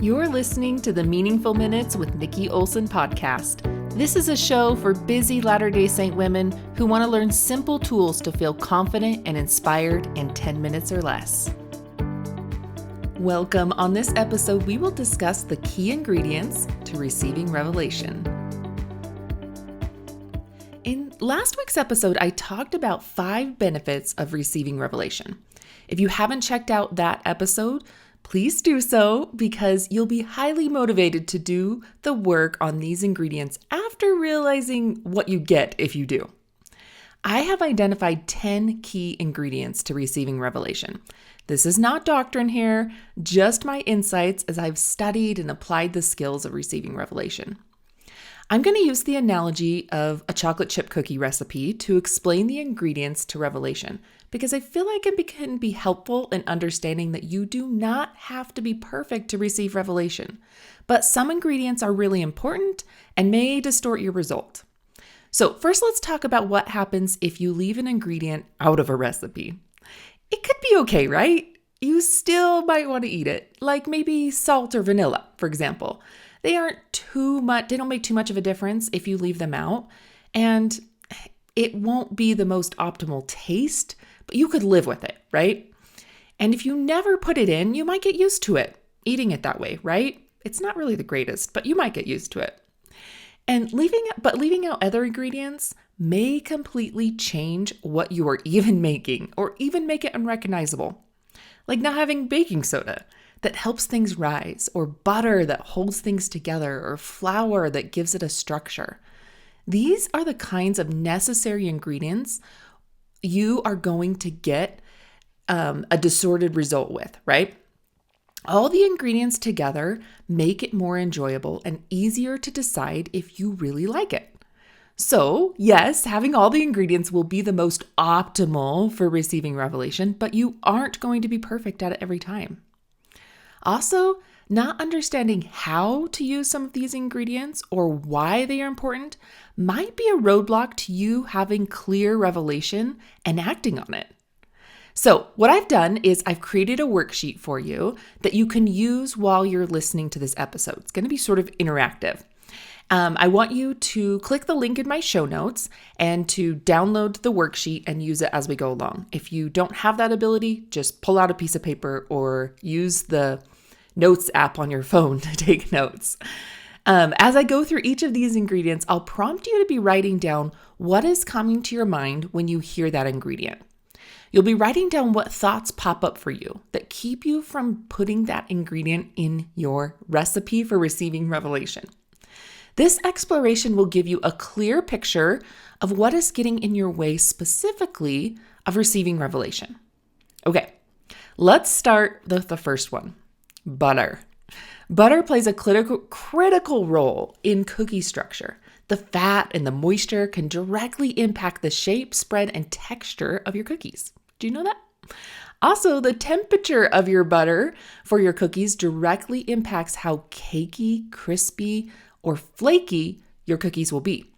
You're listening to the Meaningful Minutes with Nikki Olson podcast. This is a show for busy Latter-day Saint women who want to learn simple tools to feel confident and inspired in 10 minutes or less. Welcome. On this episode, we will discuss the key ingredients to receiving revelation. In last week's episode, I talked about 5 benefits of receiving revelation. If you haven't checked out that episode, please do so because you'll be highly motivated to do the work on these ingredients after realizing what you get if you do. I have identified 10 key ingredients to receiving revelation. This is not doctrine here, just my insights as I've studied and applied the skills of receiving revelation. I'm going to use the analogy of a chocolate chip cookie recipe to explain the ingredients to revelation, because I feel like it can be helpful in understanding that you do not have to be perfect to receive revelation, but some ingredients are really important and may distort your result. So first, let's talk about what happens if you leave an ingredient out of a recipe. It could be okay, right? You still might want to eat it, like maybe salt or vanilla, for example. They don't make too much of a difference if you leave them out, and it won't be the most optimal taste, but you could live with it, right? And if you never put it in, you might get used to it, eating it that way, right? It's not really the greatest, but you might get used to it. And leaving out other ingredients may completely change what you are even making, or even make it unrecognizable. Like not having baking soda that helps things rise, or butter that holds things together, or flour that gives it a structure. These are the kinds of necessary ingredients you are going to get a distorted result with, right? All the ingredients together make it more enjoyable and easier to decide if you really like it. So, yes, having all the ingredients will be the most optimal for receiving revelation, but you aren't going to be perfect at it every time. Also, not understanding how to use some of these ingredients or why they are important might be a roadblock to you having clear revelation and acting on it. So what I've done is I've created a worksheet for you that you can use while you're listening to this episode. It's going to be sort of interactive. I want you to click the link in my show notes and to download the worksheet and use it as we go along. If you don't have that ability, just pull out a piece of paper or use the notes app on your phone to take notes. As I go through each of these ingredients, I'll prompt you to be writing down what is coming to your mind when you hear that ingredient. You'll be writing down what thoughts pop up for you that keep you from putting that ingredient in your recipe for receiving revelation. This exploration will give you a clear picture of what is getting in your way specifically of receiving revelation. Okay, let's start with the first one, butter. Butter plays a critical role in cookie structure. The fat and the moisture can directly impact the shape, spread, and texture of your cookies. Do you know that? Also, the temperature of your butter for your cookies directly impacts how cakey, crispy, or flaky your cookies will be.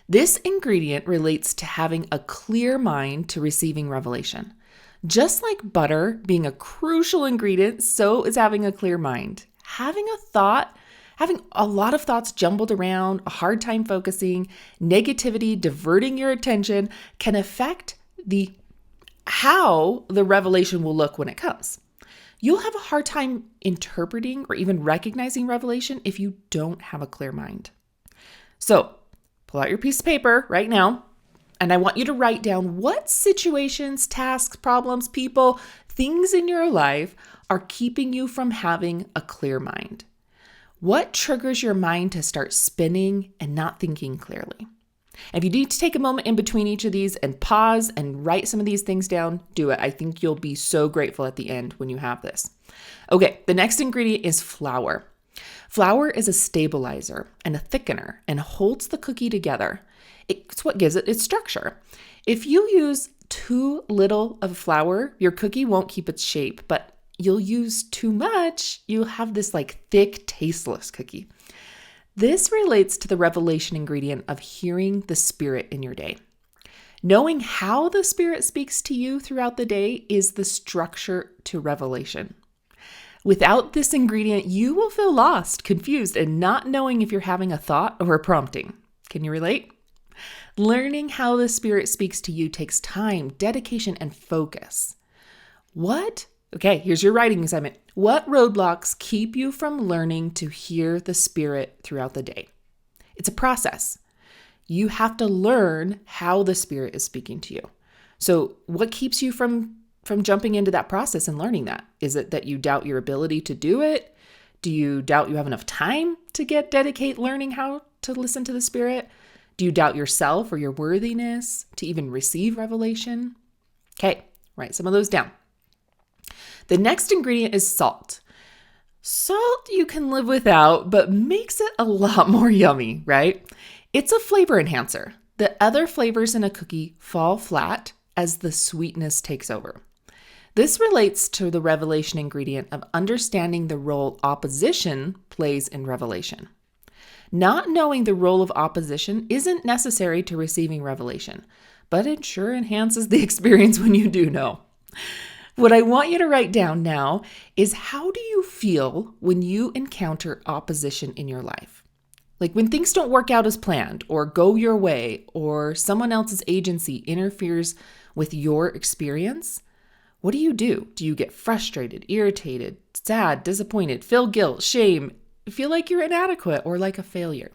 This ingredient relates to having a clear mind to receiving revelation. Just like butter being a crucial ingredient, so is having a clear mind. Having a lot of thoughts jumbled around, a hard time focusing, negativity diverting your attention can affect how the revelation will look when it comes. You'll have a hard time interpreting or even recognizing revelation if you don't have a clear mind. So, pull out your piece of paper right now, and I want you to write down what situations, tasks, problems, people, things in your life are keeping you from having a clear mind. What triggers your mind to start spinning and not thinking clearly? If you need to take a moment in between each of these and pause and write some of these things down, do it. I think you'll be so grateful at the end when you have this. Okay, the next ingredient is flour. Flour is a stabilizer and a thickener and holds the cookie together. It's what gives it its structure. If you use too little of flour, your cookie won't keep its shape, but you'll use too much, you'll have this thick, tasteless cookie. This relates to the revelation ingredient of hearing the Spirit in your day. Knowing how the Spirit speaks to you throughout the day is the structure to revelation. Without this ingredient, you will feel lost, confused, and not knowing if you're having a thought or a prompting. Can you relate? Learning how the Spirit speaks to you takes time, dedication, and focus. Okay, here's your writing assignment. What roadblocks keep you from learning to hear the Spirit throughout the day? It's a process. You have to learn how the Spirit is speaking to you. So what keeps you from jumping into that process and learning that? Is it that you doubt your ability to do it? Do you doubt you have enough time to dedicate learning how to listen to the Spirit? Do you doubt yourself or your worthiness to even receive revelation? Okay, write some of those down. The next ingredient is salt. Salt you can live without, but makes it a lot more yummy, right? It's a flavor enhancer. The other flavors in a cookie fall flat as the sweetness takes over. This relates to the revelation ingredient of understanding the role opposition plays in revelation. Not knowing the role of opposition isn't necessary to receiving revelation, but it sure enhances the experience when you do know. What I want you to write down now is, how do you feel when you encounter opposition in your life? Like when things don't work out as planned or go your way, or someone else's agency interferes with your experience, what do? Do you get frustrated, irritated, sad, disappointed, feel guilt, shame, feel like you're inadequate or like a failure?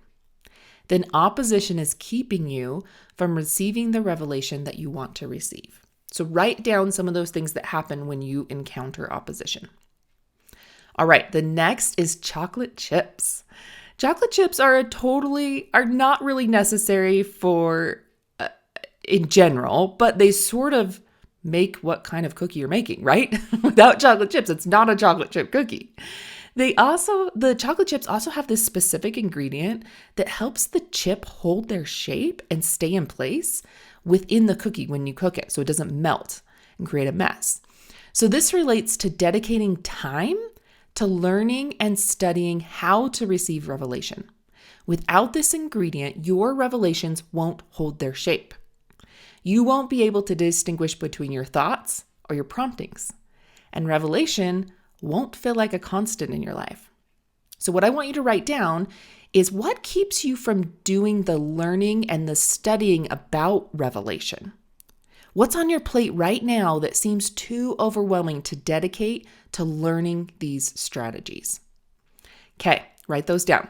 Then opposition is keeping you from receiving the revelation that you want to receive. So write down some of those things that happen when you encounter opposition. All right, the next is chocolate chips. Chocolate chips are not really necessary for in general, but they sort of make what kind of cookie you're making, right? Without chocolate chips, it's not a chocolate chip cookie. The chocolate chips also have this specific ingredient that helps the chip hold their shape and stay in place within the cookie when you cook it, so it doesn't melt and create a mess. So this relates to dedicating time to learning and studying how to receive revelation. Without this ingredient, your revelations won't hold their shape. You won't be able to distinguish between your thoughts or your promptings, and revelation won't feel like a constant in your life. So what I want you to write down is, what keeps you from doing the learning and the studying about revelation? What's on your plate right now that seems too overwhelming to dedicate to learning these strategies? Okay, write those down.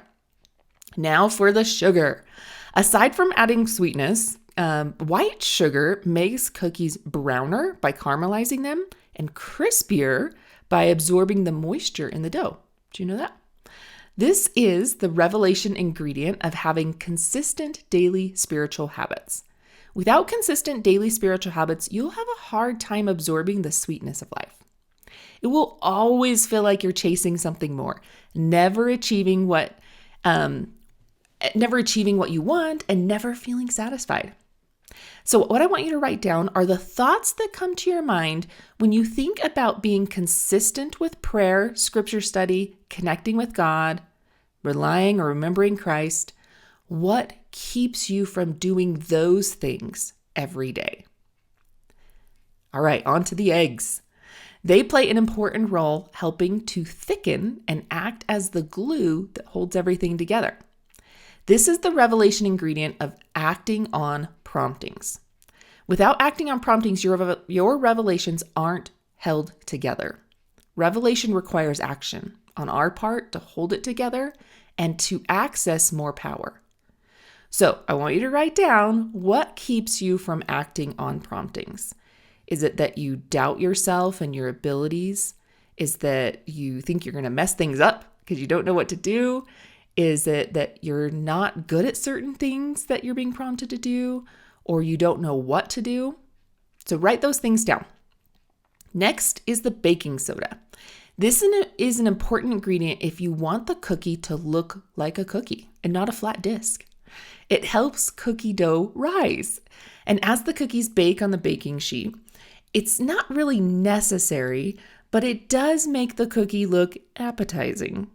Now for the sugar. Aside from adding sweetness, white sugar makes cookies browner by caramelizing them and crispier by absorbing the moisture in the dough. Do you know that? This is the revelation ingredient of having consistent daily spiritual habits. Without consistent daily spiritual habits, you'll have a hard time absorbing the sweetness of life. It will always feel like you're chasing something more, never achieving what you want, and never feeling satisfied. So what I want you to write down are the thoughts that come to your mind when you think about being consistent with prayer, scripture study, connecting with God, relying or remembering Christ. What keeps you from doing those things every day? All right, on to the eggs. They play an important role helping to thicken and act as the glue that holds everything together. This is the revelation ingredient of acting on promptings. Without acting on promptings, your revelations aren't held together. Revelation requires action on our part to hold it together and to access more power. So I want you to write down, what keeps you from acting on promptings? Is it that you doubt yourself and your abilities? Is that you think you're going to mess things up because you don't know what to do? Is it that you're not good at certain things that you're being prompted to do, or you don't know what to do? So write those things down. Next is the baking soda. This is an important ingredient if you want the cookie to look like a cookie and not a flat disc. It helps cookie dough rise. And as the cookies bake on the baking sheet, it's not really necessary, but it does make the cookie look appetizing.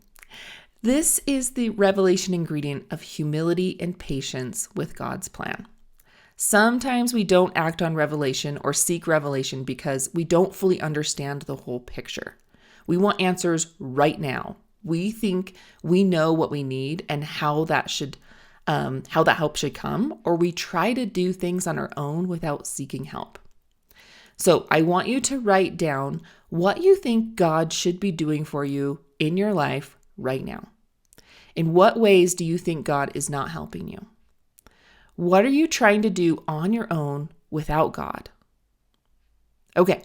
This is the revelation ingredient of humility and patience with God's plan. Sometimes we don't act on revelation or seek revelation because we don't fully understand the whole picture. We want answers right now. We think we know what we need and how that help should come, or we try to do things on our own without seeking help. So I want you to write down what you think God should be doing for you in your life right now. In what ways do you think God is not helping you? What are you trying to do on your own without God? Okay,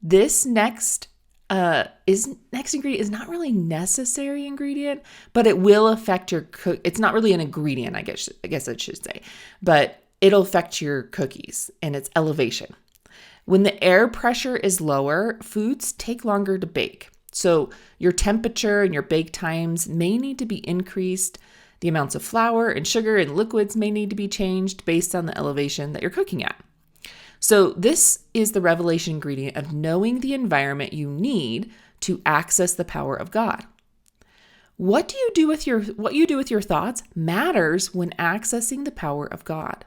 this next ingredient is not really necessary ingredient, but it will affect your It's not really an ingredient, I guess I should say, but it'll affect your cookies, and it's elevation. When the air pressure is lower, foods take longer to bake. So your temperature and your bake times may need to be increased. The amounts of flour and sugar and liquids may need to be changed based on the elevation that you're cooking at. So this is the revelation ingredient of knowing the environment you need to access the power of God. What you do with your thoughts matters when accessing the power of God.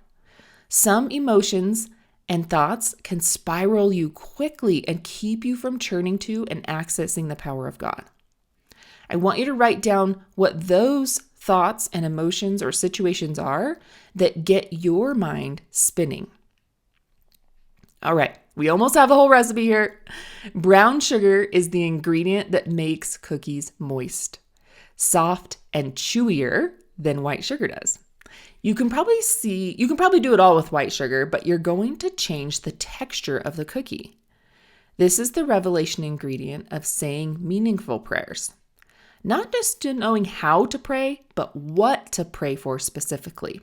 Some emotions and thoughts can spiral you quickly and keep you from turning to and accessing the power of God. I want you to write down what those thoughts and emotions or situations are that get your mind spinning. All right, we almost have a whole recipe here. Brown sugar is the ingredient that makes cookies moist, soft, and chewier than white sugar does. You can probably do it all with white sugar, but you're going to change the texture of the cookie. This is the revelation ingredient of saying meaningful prayers. Not just knowing how to pray, but what to pray for specifically.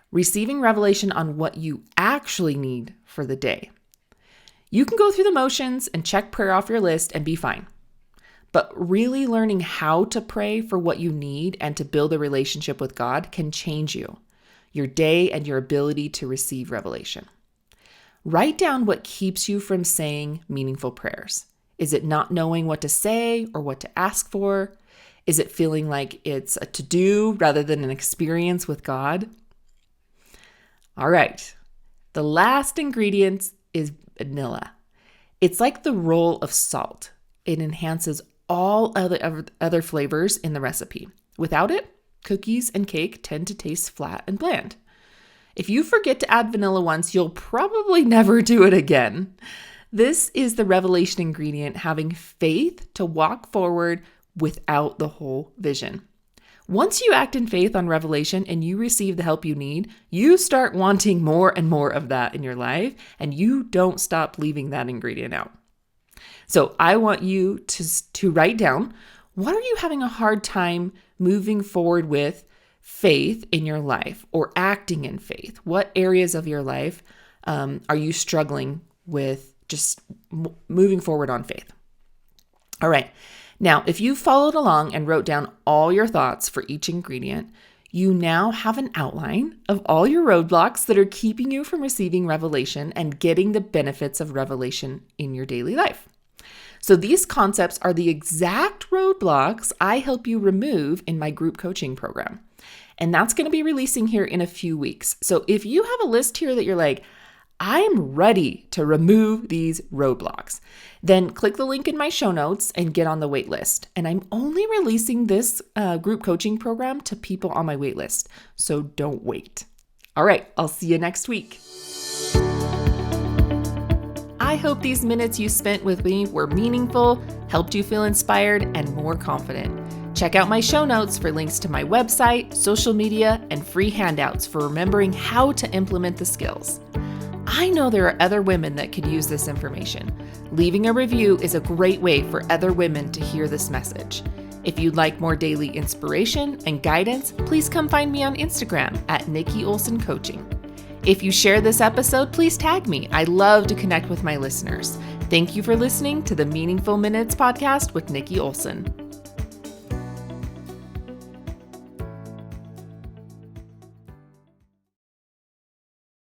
Receiving revelation on what you actually need for the day. You can go through the motions and check prayer off your list and be fine. But really learning how to pray for what you need and to build a relationship with God can change you, your day, and your ability to receive revelation. Write down what keeps you from saying meaningful prayers. Is it not knowing what to say or what to ask for? Is it feeling like it's a to-do rather than an experience with God? All right. The last ingredient is vanilla. It's like the role of salt. It enhances all other flavors in the recipe. Without it, cookies and cake tend to taste flat and bland. If you forget to add vanilla once, you'll probably never do it again. This is the revelation ingredient, having faith to walk forward without the whole vision. Once you act in faith on revelation and you receive the help you need, you start wanting more and more of that in your life, and you don't stop leaving that ingredient out. So I want you to write down, what are you having a hard time moving forward with faith in your life or acting in faith? What areas of your life are you struggling with just moving forward on faith? All right. Now, if you followed along and wrote down all your thoughts for each ingredient, you now have an outline of all your roadblocks that are keeping you from receiving revelation and getting the benefits of revelation in your daily life. So these concepts are the exact roadblocks I help you remove in my group coaching program. And that's going to be releasing here in a few weeks. So if you have a list here that you're like, I'm ready to remove these roadblocks, then click the link in my show notes and get on the wait list. And I'm only releasing this group coaching program to people on my wait list. So don't wait. All right, I'll see you next week. I hope these minutes you spent with me were meaningful, helped you feel inspired and more confident. Check out my show notes for links to my website, social media, and free handouts for remembering how to implement the skills. I know there are other women that could use this information. Leaving a review is a great way for other women to hear this message. If you'd like more daily inspiration and guidance, please come find me on Instagram at Nikki Olson Coaching. If you share this episode, please tag me. I love to connect with my listeners. Thank you for listening to the Meaningful Minutes podcast with Nikki Olson.